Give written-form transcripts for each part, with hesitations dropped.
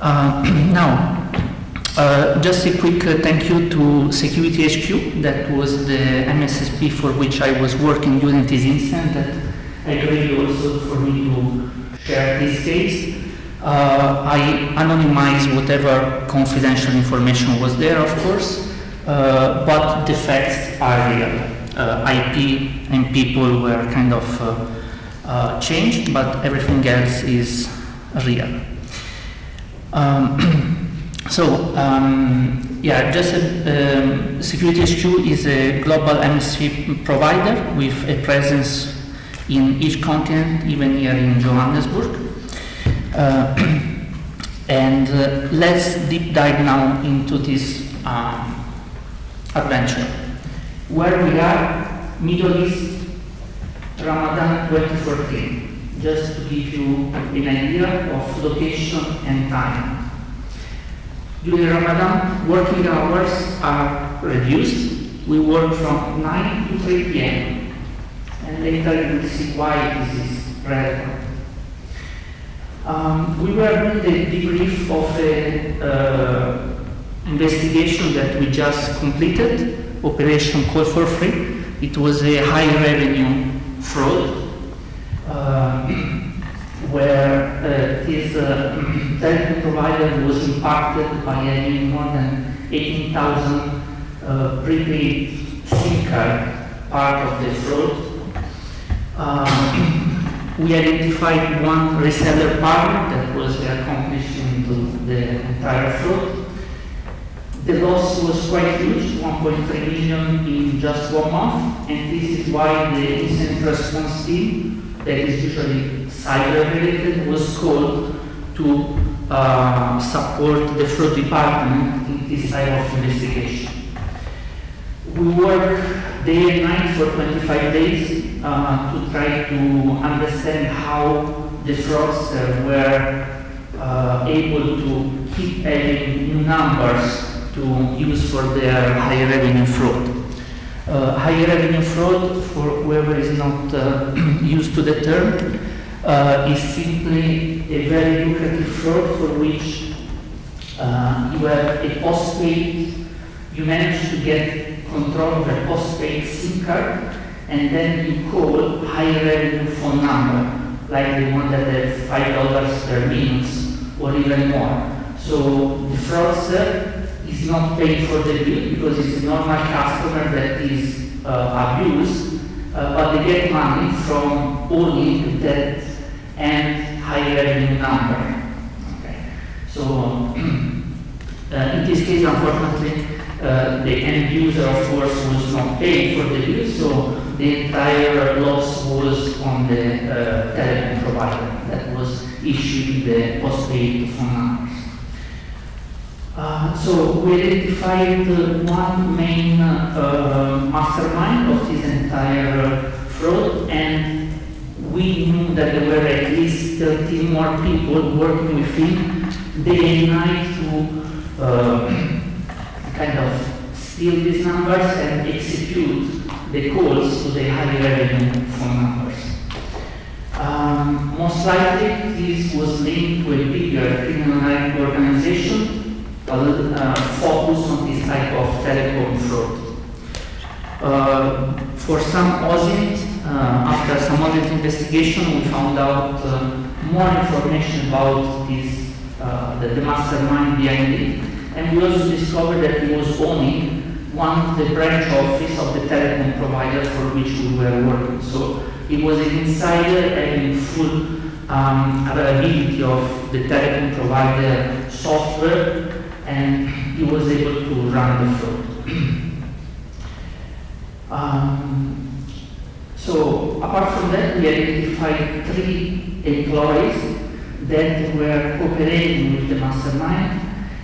Now, just a quick thank you to Security HQ. That was the MSSP for which I was working during this incident. That I agreed also for me to share this case. I anonymized whatever confidential information was there, of course, but the facts are real. IP and people were kind of changed, but everything else is real. Security HQ is a global MSP provider with a presence in each continent, even here in Johannesburg. Let's deep dive now into this adventure. Where we are, Middle East, Ramadan 2014. Just to give you an idea of location and time. During Ramadan, working hours are reduced. We work from 9 to 3 p.m. And later you will see why this is relevant. We were doing the debrief of an investigation that we just completed, Operation Call for Free. It was a high revenue fraud where this telecom provider was impacted by having more than 18,000 prepaid SIM card part of the fraud. We identified one reseller partner that was the accomplice into the entire fraud. The loss was quite huge, 1.3 million in just 1 month, and this is why the incident response team, that is usually cyber-related, was called to support the fraud department in this type of investigation. We work day and night for 25 days to try to understand how the fraudsters were able to keep adding new numbers to use for their high revenue fraud. High revenue fraud, for whoever is not used to the term, is simply a very lucrative fraud for which you have a postpaid, you manage to get control of a postpaid SIM card, and then you call high revenue phone number, like the one that has $5 per minute or even more. So the fraudster is not paying for the bill because it's a normal customer that is abused, but they get money from owning that and high revenue number. Okay. So in this case, unfortunately, the end user, of course, was not paid for the bill, so the entire loss was on the telecom provider that was issuing the postpaid phone numbers. So we identified one main mastermind of this entire fraud, and we knew that there were at least 13 more people working with him day and night to kind of steal these numbers and execute the calls to the high revenue phone numbers. Most likely this was linked to a bigger criminal organization focus on this type of telecom fraud. For some audit, after some audit investigation, we found out more information about this, the mastermind behind it, and we also discovered that he was owning the branch office of the telecom provider for which we were working. So he was an insider having full availability of the telecom provider software, and he was able to run the fraud. So apart from that, we identified 3 employees that were cooperating with the mastermind.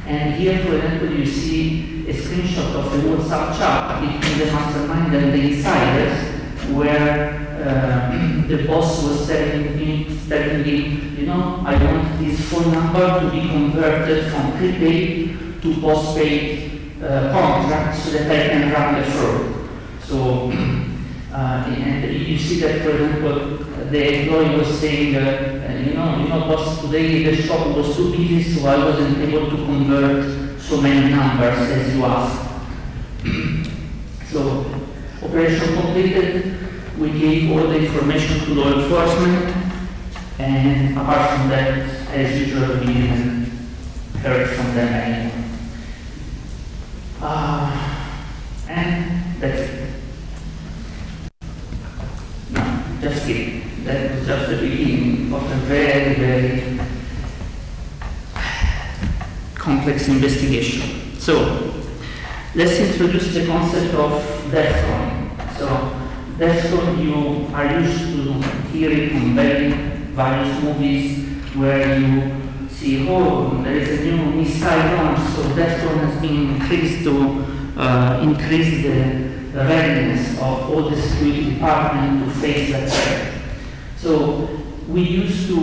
And here, for example, you see a screenshot of the WhatsApp chat between the mastermind and the insiders, where the boss was telling him, you know, I want this phone number to be converted from prepaid to postpaid contract so that I can run the fraud. So And you see that, for example, the employee was saying, boss, today the shop was too busy, so I wasn't able to convert so many numbers as you asked. So, operation completed, we gave all the information to law enforcement, and apart from that, as usual, we didn't heard from them anymore. And that's it. No, just kidding. That was just the beginning of a very, very complex investigation. So, let's introduce the concept of death zone. So, death zone, you are used to hearing from various movies where you see, oh, there is a new missile launch, so death zone has been increased to increase the readiness of all the security department to face that threat. So we used to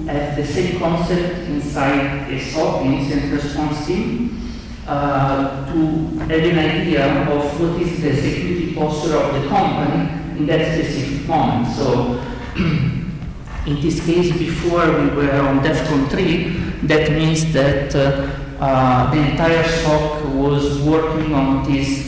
have the same concept inside a SOC, incident response team, to have an idea of what is the security posture of the company in that specific moment. So in this case, before we were on DEFCON 3, that means that the entire SOC was working on this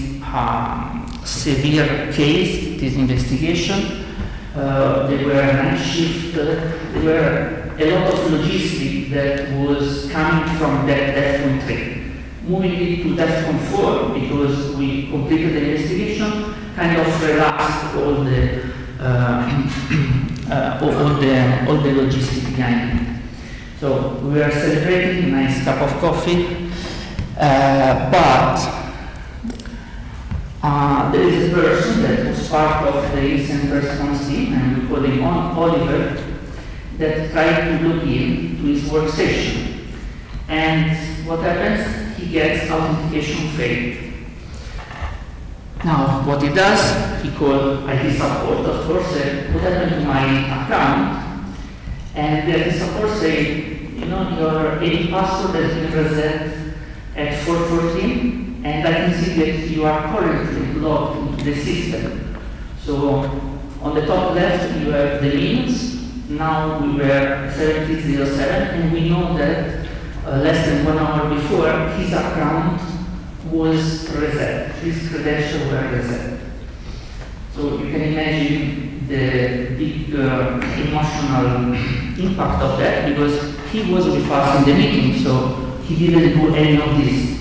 severe case, this investigation. There were night shift, there were a lot of logistics that was coming from that DEFCON 3. Moving it to DEFCON 4, because we completed the investigation, kind of relaxed all the logistics behind it. So we were celebrating a nice cup of coffee, but there is a person that was part of the incident response team, and we call him Oliver, that tried to log in to his workstation. And what happens? He gets authentication failed. Now, what he does, he calls IT support, of course, what happened to my account? And the IT support say, your AD password has been reset at 4:14, and I can see that you are currently logged into the system. So, on the top left, you have the means. Now we were 1707, and we know that less than 1 hour before, his account was reset. His credentials were reset. So you can imagine the big emotional impact of that, because he was with us in the meeting, so he didn't do any of this.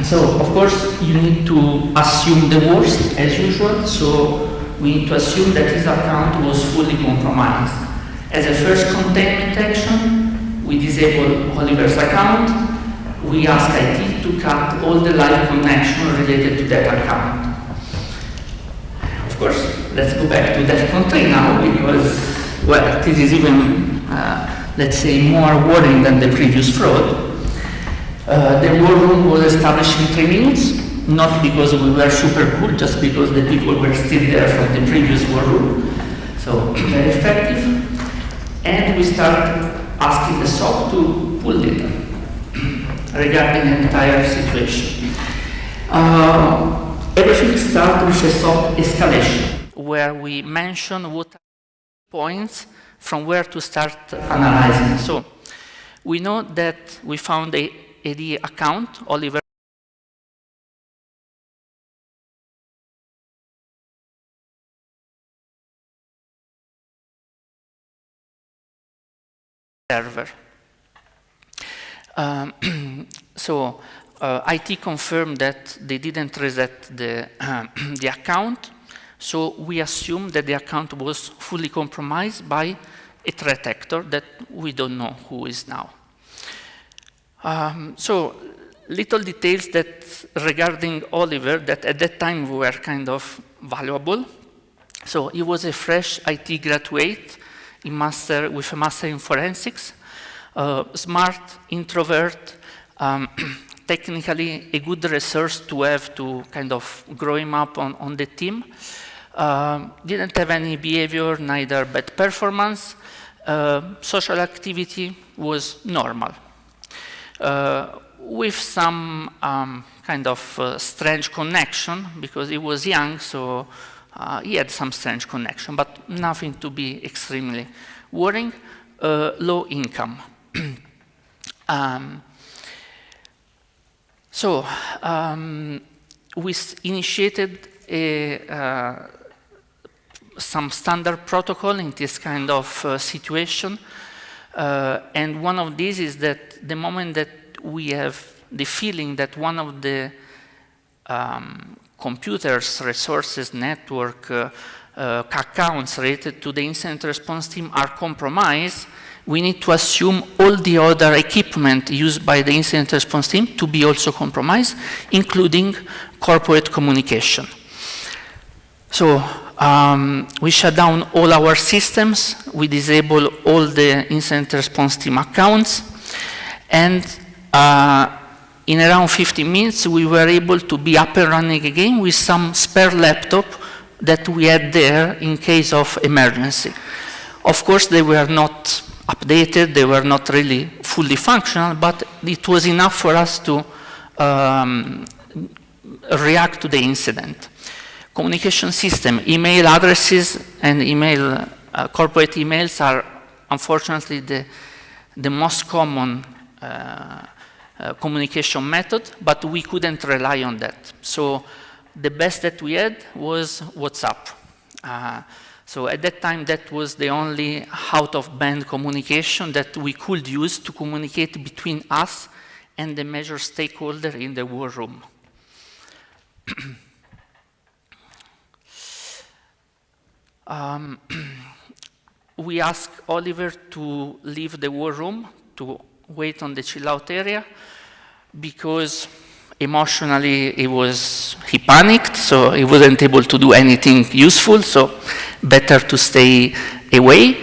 So of course you need to assume the worst as usual, so we need to assume that his account was fully compromised. As a first containment action, we disable Oliver's account. We ask IT to cut all the live connection related to that account. Of course, let's go back to DEFCON 3 now, because, well, this is even, let's say, more worrying than the previous fraud. The war room was established in 3 minutes, not because we were super cool, just because the people were still there from the previous war room. So, very effective. And we start asking the SOC to pull data regarding the entire situation. Everything starts with a SOC escalation, where we mention what are points from where to start analyzing. So we know that we found a AD account, Oliver server. So IT confirmed that they didn't reset the account, so we assume that the account was fully compromised by a threat actor that we don't know who is now. So little details that regarding Oliver that at that time were kind of valuable. So he was a fresh IT graduate with a master in forensics, smart, introvert, technically a good resource to have to kind of grow him up on the team. Didn't have any behavior, neither bad performance. Social activity was normal. with some kind of strange connection, because he was young, so he had some strange connection, but nothing to be extremely worrying. Low income. We initiated some standard protocol in this kind of situation. And one of these is that the moment that we have the feeling that one of the computers, resources, network, accounts related to the incident response team are compromised, we need to assume all the other equipment used by the incident response team to be also compromised, including corporate communication. So we shut down all our systems, we disable all the incident response team accounts, and in around 15 minutes we were able to be up and running again with some spare laptop that we had there in case of emergency. Of course, they were not updated, they were not really fully functional, but it was enough for us to react to the incident. Communication system, email addresses and email, corporate emails are unfortunately the most common communication method, but we couldn't rely on that. So the best that we had was WhatsApp. So at that time, that was the only out-of-band communication that we could use to communicate between us and the major stakeholder in the war room. We asked Oliver to leave the war room, to wait on the chill-out area, because emotionally he panicked, so he wasn't able to do anything useful, so better to stay away.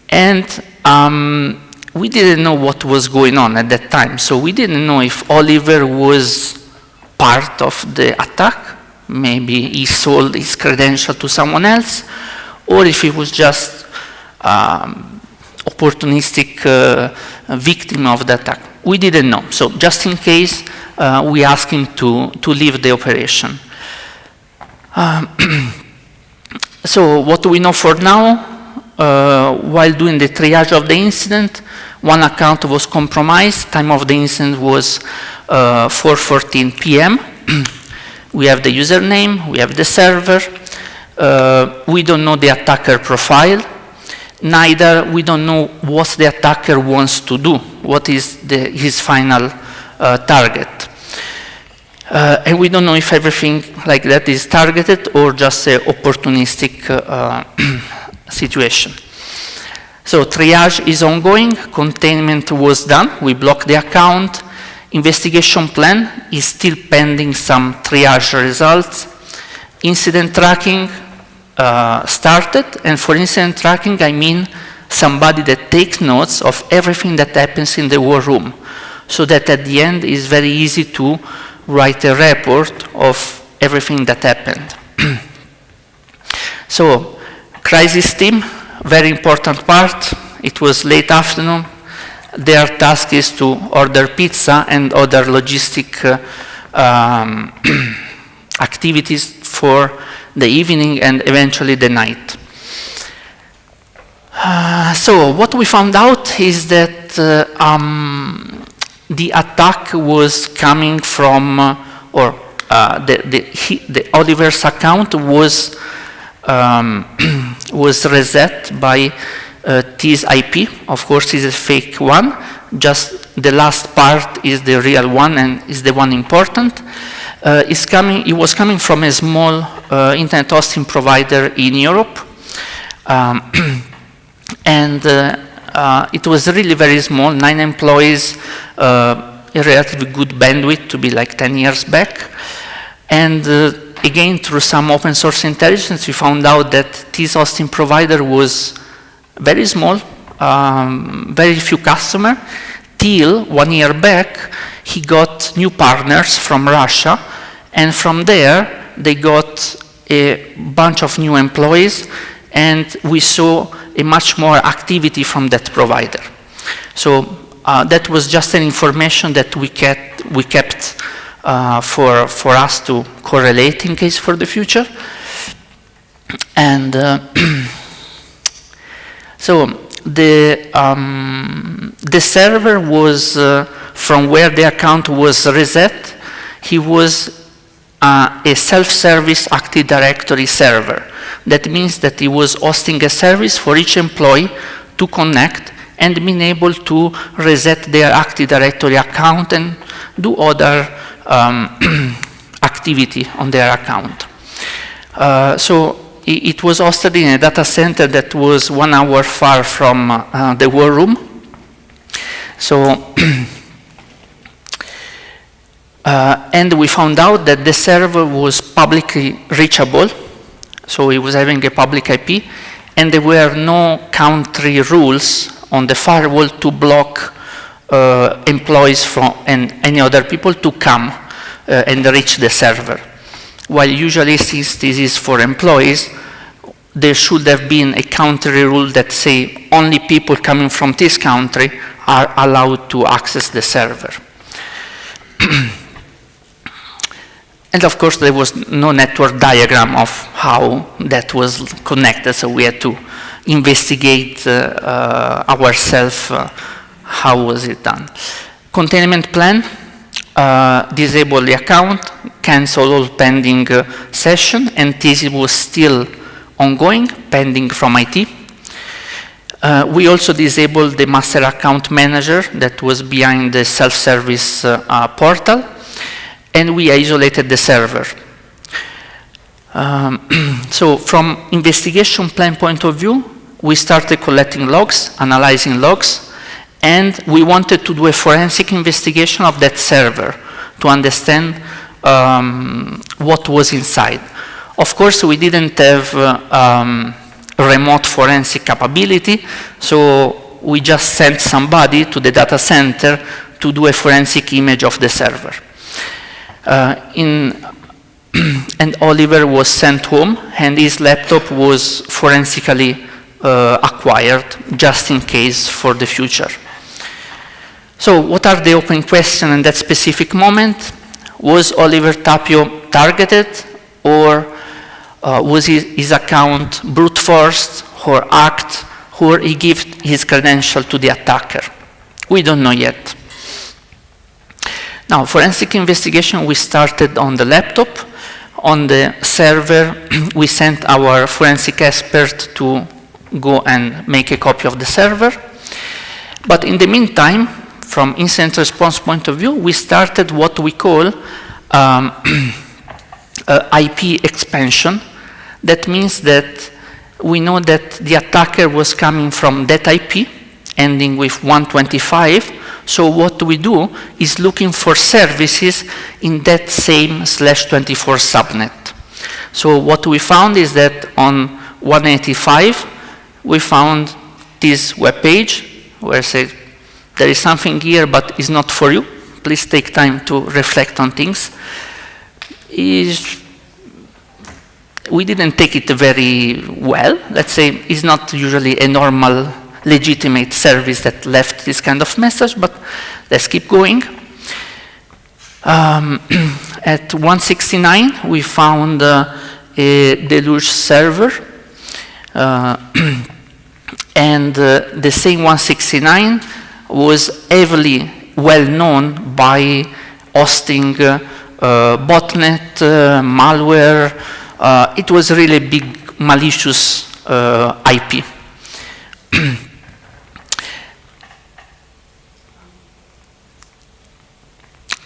And we didn't know what was going on at that time, so we didn't know if Oliver was part of the attack, maybe he sold his credential to someone else, or if he was just opportunistic victim of the attack. We didn't know, so just in case, we asked him to leave the operation. So what do we know for now? While doing the triage of the incident, one account was compromised. Time of the incident was 4:14 p.m. We have the username, we have the server. We don't know the attacker profile. Neither we don't know what the attacker wants to do, what is his final target. And we don't know if everything like that is targeted or just an opportunistic situation. So triage is ongoing, containment was done, we blocked the account, investigation plan is still pending some triage results, incident tracking started, and for incident tracking I mean somebody that takes notes of everything that happens in the war room, so that at the end it's very easy to write a report of everything that happened. So, crisis team, very important part. It was late afternoon. Their task is to order pizza and other logistic activities for the evening and eventually the night. So what we found out is that the attack was coming from, the Oliver's account was reset by this IP. Of course, it's a fake one. Just the last part is the real one and is the one important. It was coming from a small internet hosting provider in Europe. And it was really very small, 9 employees, a relatively good bandwidth to be like 10 years back. And again, through some open source intelligence, we found out that this hosting provider was very small, very few customers, till 1 year back, he got new partners from Russia, and from there, they got a bunch of new employees, and we saw a much more activity from that provider. So that was just an information that we kept for us to correlate in case for the future. And so the server was from where the account was reset. He was a self-service Active Directory server. That means that he was hosting a service for each employee to connect and being able to reset their Active Directory account and do other activity on their account. So it was hosted in a data center that was 1 hour far from the war room. So, and we found out that the server was publicly reachable. So it was having a public IP, and there were no country rules on the firewall to block employees from and any other people to come and reach the server. While usually, since this is for employees, there should have been a country rule that say only people coming from this country are allowed to access the server. And of course, there was no network diagram of how that was connected, so we had to investigate ourselves how was it done. Containment plan, disable the account, cancel all pending session, and this was still ongoing, pending from IT. We also disabled the master account manager that was behind the self-service portal, and we isolated the server. So from investigation plan point of view, we started collecting logs, analyzing logs, and we wanted to do a forensic investigation of that server to understand what was inside. Of course, we didn't have remote forensic capability, so we just sent somebody to the data center to do a forensic image of the server. And Oliver was sent home, and his laptop was forensically acquired, just in case for the future. So what are the open questions in that specific moment? Was Oliver Tapio targeted, or was his account brute forced or hacked, or he gave his credential to the attacker? We don't know yet. Now, forensic investigation, we started on the laptop. On the server, we sent our forensic expert to go and make a copy of the server. But in the meantime, from incident response point of view, we started what we call IP expansion. That means that we know that the attacker was coming from that IP, ending with 125. So what we do is looking for services in that same /24 subnet. So what we found is that on 185, we found this web page where it says, there is something here, but it's not for you. Please take time to reflect on things. We didn't take it very well. Let's say it's not usually a normal legitimate service that left this kind of message, but let's keep going. At 169, we found a deluge server, and the same 169 was heavily well known by hosting botnet, malware. It was really a big malicious IP.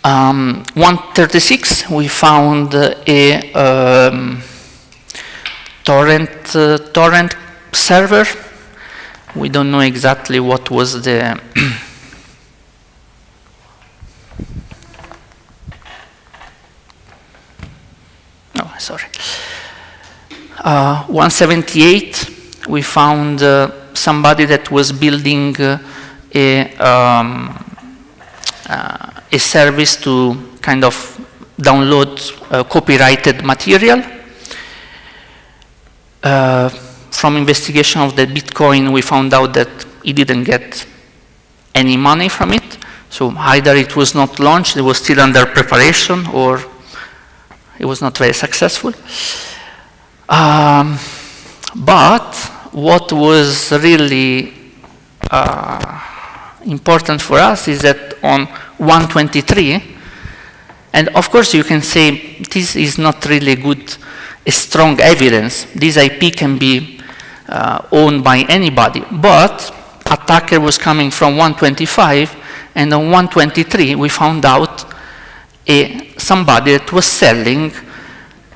136, we found a torrent server. We don't know exactly what was the oh, sorry. 178, we found somebody that was building a service to kind of download copyrighted material. From investigation of the Bitcoin, we found out that he didn't get any money from it. So either it was not launched, it was still under preparation, or it was not very successful. But what was really important for us is that on 123, and of course you can say this is not really good, strong evidence. This IP can be owned by anybody, but attacker was coming from 125, and on 123 we found out somebody that was selling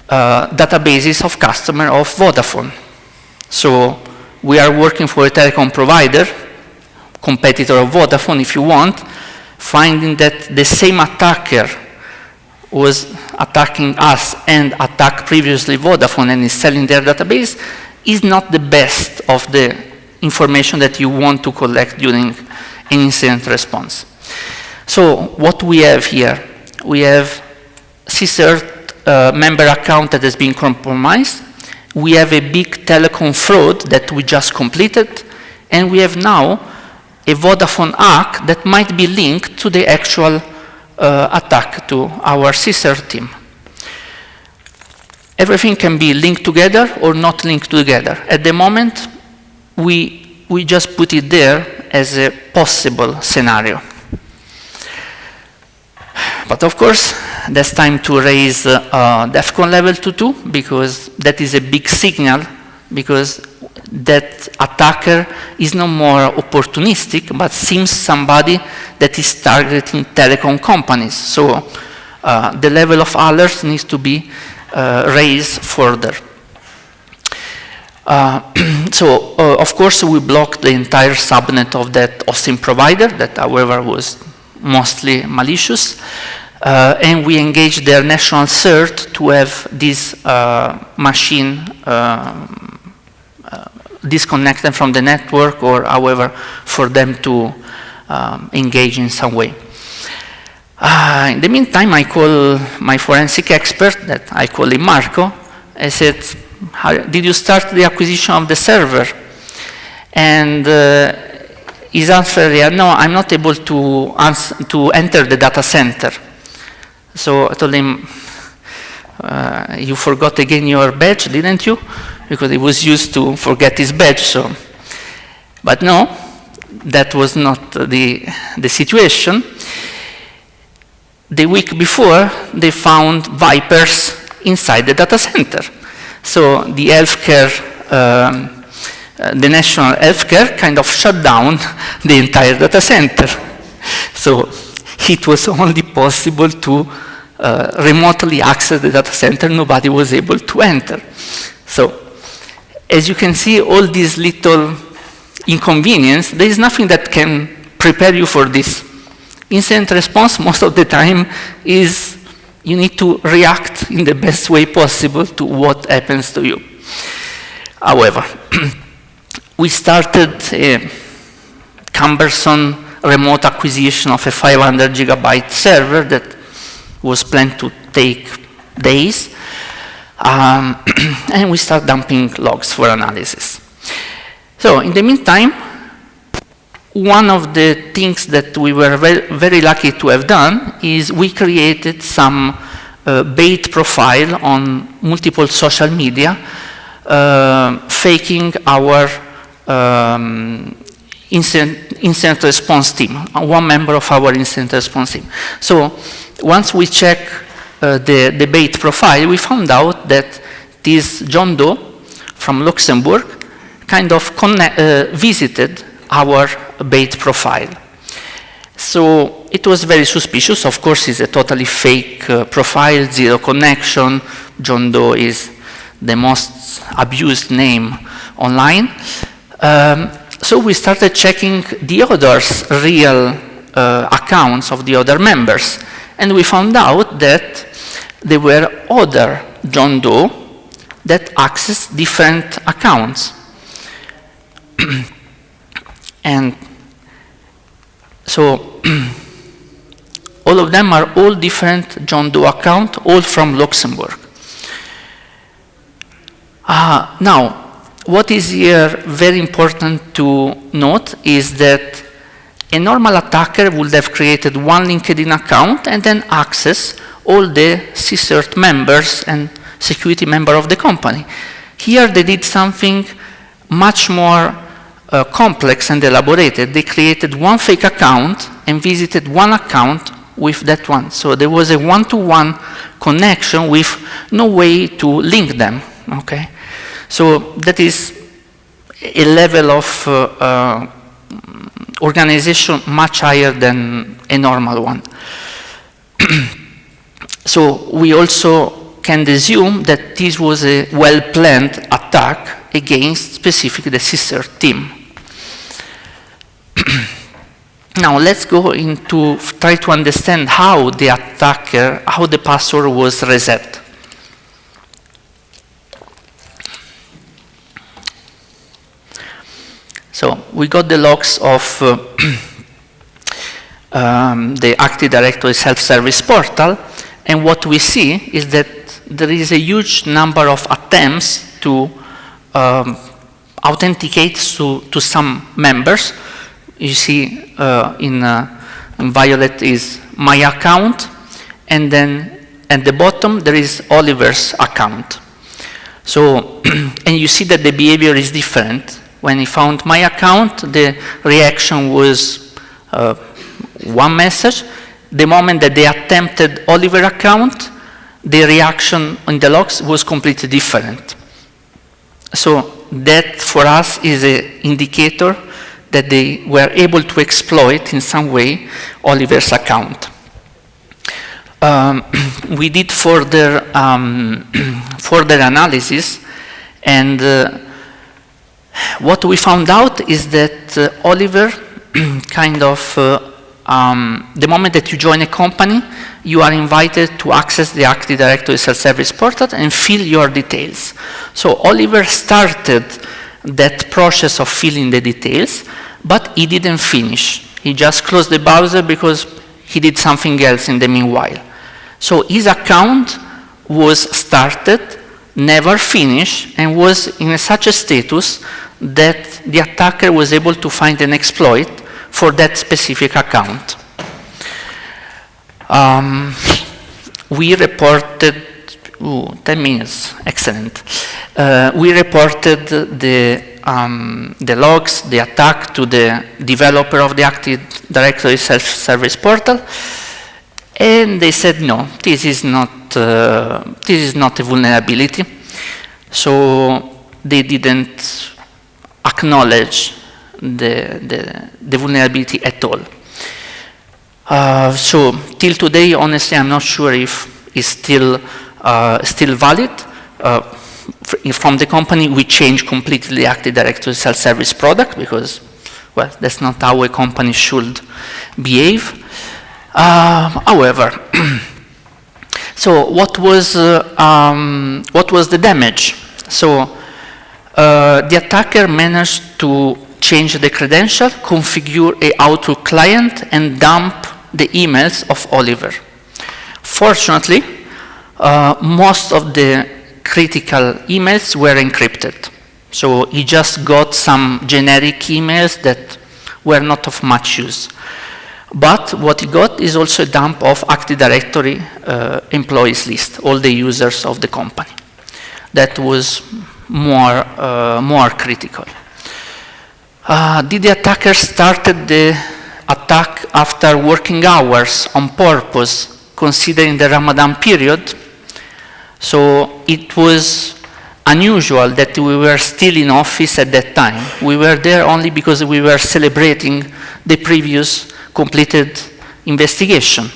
databases of customer of Vodafone. So we are working for a telecom provider, competitor of Vodafone if you want, finding that the same attacker was attacking us and attacked previously Vodafone and is selling their database is not the best of the information that you want to collect during an incident response. So what we have here, we have CSIRT member account that has been compromised. We have a big telecom fraud that we just completed, and we have now a Vodafone hack that might be linked to the actual attack to our CSIRT team. Everything can be linked together or not linked together. At the moment, we just put it there as a possible scenario. But of course, that's time to raise DEFCON level 2.2, because that is a big signal, because that attacker is no more opportunistic, but seems somebody that is targeting telecom companies. So the level of alerts needs to be raised further. So of course we blocked the entire subnet of that hosting provider that however was mostly malicious, and we engaged their national CERT to have this machine disconnected from the network, or however for them to engage in some way. In the meantime, I call my forensic expert, that I call him Marco. I said, did you start the acquisition of the server? And his answer, yeah, no, I'm not able to enter the data center. So I told him, you forgot again your badge, didn't you? Because he was used to forget his badge. So, but no, that was not the situation. The week before, they found vipers inside the data center. So the healthcare, the national healthcare kind of shut down the entire data center. So it was only possible to remotely access the data center. Nobody was able to enter. So as you can see, all these little inconvenience, there is nothing that can prepare you for this. Incident response, most of the time, is you need to react in the best way possible to what happens to you. However, we started a cumbersome remote acquisition of a 500 gigabyte server that was planned to take days, and we start dumping logs for analysis. So in the meantime, one of the things that we were very lucky to have done is we created some bait profile on multiple social media, faking our incident response team, one member of our incident response team. So once we check the bait profile, we found out that this John Doe from Luxembourg kind of visited our bait profile. So it was very suspicious. Of course, it's a totally fake profile, zero connection. John Doe is the most abused name online. So we started checking the others' real accounts of the other members. And we found out that there were other John Doe that accessed different accounts. And so all of them are all different John Doe accounts, all from Luxembourg. Now, what is here very important to note is that A normal attacker would have created one LinkedIn account and then access all the CSIRT members and security member of the company. Here they did something much more complex and elaborated. They created one fake account and visited one account with that one. So there was a one-to-one connection with no way to link them, okay? So that is a level of organization much higher than a normal one. So we also can assume that this was a well-planned attack against specifically the CSIRT team. Now let's go into try to understand how the attacker, how the password was reset. So we got the logs of the Active Directory self-service portal, and what we see is that there is a huge number of attempts to authenticate to some members. You see in violet is my account, and then at the bottom there is Oliver's account. So, and you see that the behavior is different. When he found my account, the reaction was one message. The moment that they attempted Oliver's account, the reaction in the logs was completely different. So that for us is an indicator that they were able to exploit in some way Oliver's account. We did further analysis, and what we found out is that Oliver kind of, the moment that you join a company, you are invited to access the Active Directory self-service portal and fill your details. So Oliver started that process of filling the details, but he didn't finish. He just closed the browser because he did something else in the meanwhile. So his account was started, never finished, and was in such a status that the attacker was able to find an exploit for that specific account. We reported, 10 minutes, excellent. We reported the logs, the attack to the developer of the Active Directory self-service portal, and they said, no, this is not a vulnerability. So they didn't acknowledge the vulnerability at all. So till today, honestly, I'm not sure if it's still valid. From the company, we changed completely the Active Directory self-service product because, well, that's not how a company should behave. However, so what was the damage? So the attacker managed to change the credential, configure a Outlook client, and dump the emails of Oliver. Fortunately, most of the critical emails were encrypted. So he just got some generic emails that were not of much use. But what he got is also a dump of Active Directory employees list, all the users of the company. That was more critical. Did the attacker started the attack after working hours on purpose, considering the Ramadan period? So it was unusual that we were still in office at that time. We were there only because we were celebrating the previous completed investigation.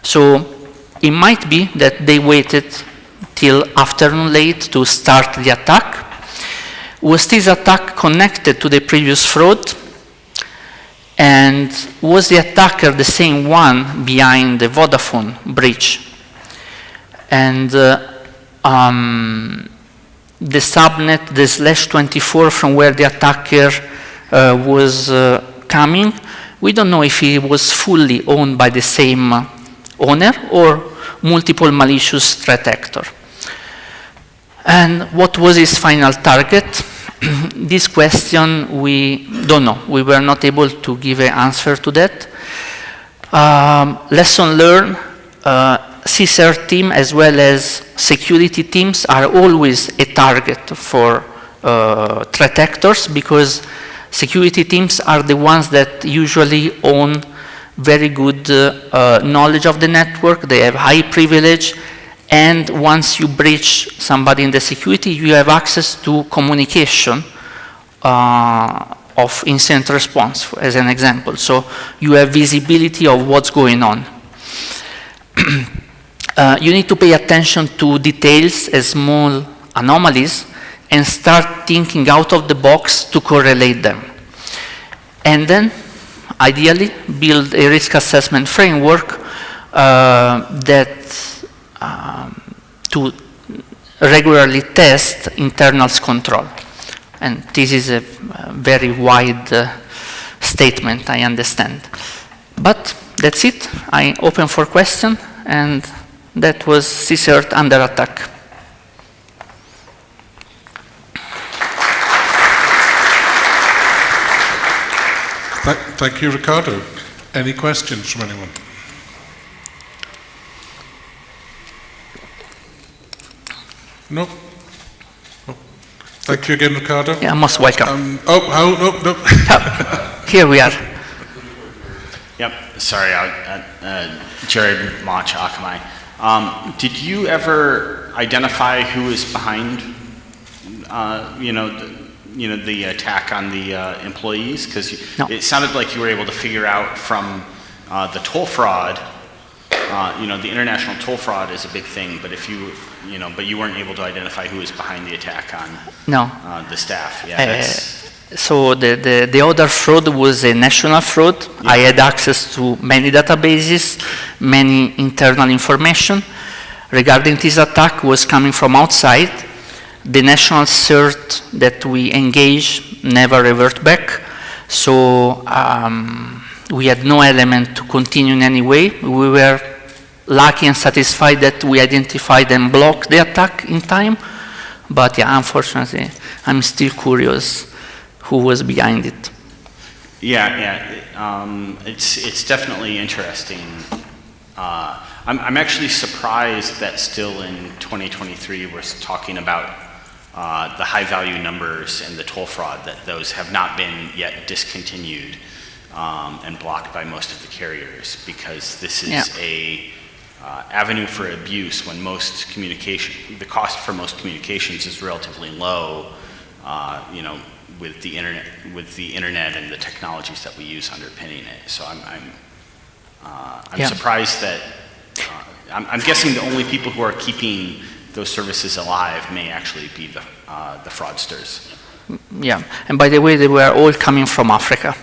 So it might be that they waited till afternoon late to start the attack. Was this attack connected to the previous fraud? And was the attacker the same one behind the Vodafone breach? And the subnet, the /24 from where the attacker was coming, we don't know if he was fully owned by the same owner or multiple malicious threat actor. And what was his final target? this question, we don't know. We were not able to give an answer to that. Lesson learned, CSIRT team as well as security teams are always a target for threat actors, because security teams are the ones that usually own very good knowledge of the network. They have high privilege, and once you breach somebody in the security, you have access to communication of incident response, as an example. So you have visibility of what's going on. You need to pay attention to details as small anomalies and start thinking out of the box to correlate them. And then, ideally, build a risk assessment framework to regularly test internals control. And this is a very wide statement, I understand. But that's it. I open for question, and that was CSIRT under attack. Thank you, Riccardo. Any questions from anyone? No? No. Thank you again, Riccardo. Yeah, most welcome. No. Here we are. Yep, sorry, Jared Mach, Akamai. Did you ever identify who is behind, the attack on the employees? Because no. It sounded like you were able to figure out from the toll fraud. The international toll fraud is a big thing, but but you weren't able to identify who was behind the attack on the staff. Yeah, so the other fraud was a national fraud. Yeah. I had access to many databases, many internal information. Regarding this attack was coming from outside. The national CSIRT that we engaged never revert back. So we had no element to continue in any way. We were lucky and satisfied that we identified and blocked the attack in time. But yeah, unfortunately, I'm still curious who was behind it. It's definitely interesting. I'm actually surprised that still in 2023 we're talking about the high value numbers and the toll fraud, that those have not been yet discontinued and blocked by most of the carriers, because this is a avenue for abuse when the cost for most communications is relatively low, with the internet and the technologies that we use underpinning it. So I'm surprised that I'm guessing the only people who are keeping those services alive may actually be the fraudsters. Yeah, and by the way, they were all coming from Africa.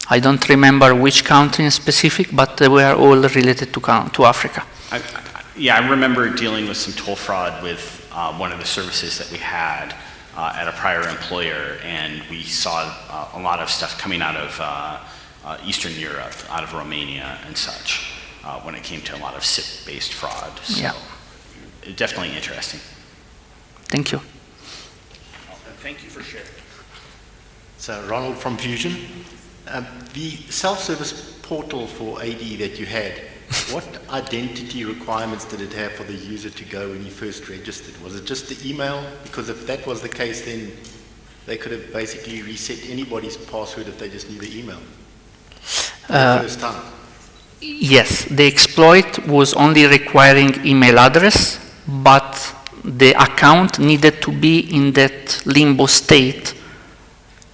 I don't remember which country in specific, but they were all related to Africa. I remember dealing with some toll fraud with one of the services that we had at a prior employer, and we saw a lot of stuff coming out of Eastern Europe, out of Romania and such, when it came to a lot of SIP-based fraud. So definitely interesting. Thank you. Thank you for sharing. So Ronald from Fusion. The self-service portal for AD that you had, what identity requirements did it have for the user to go when he first registered? Was it just the email? Because if that was the case, then they could have basically reset anybody's password if they just knew the email the first time. Yes, the exploit was only requiring email address, but the account needed to be in that limbo state.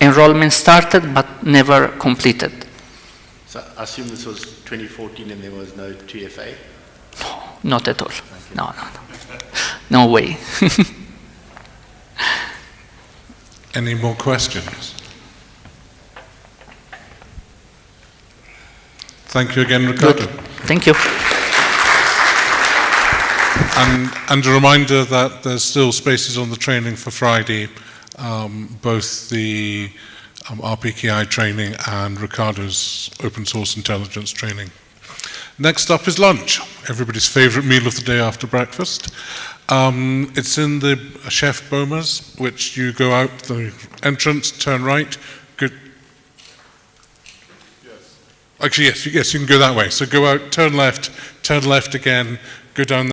Enrollment started, but never completed. So I assume this was 2014 and there was no 2FA? No, not at all. No. No way. Any more questions? Thank you again, Riccardo. Good. Thank you. And a reminder that there's still spaces on the training for Friday, both the RPKI training and Riccardo's open source intelligence training. Next up is lunch, everybody's favorite meal of the day after breakfast. It's in the Chef Boma's, which you go out the entrance, turn right, good. Actually, yes, you can go that way. So go out, turn left again, go down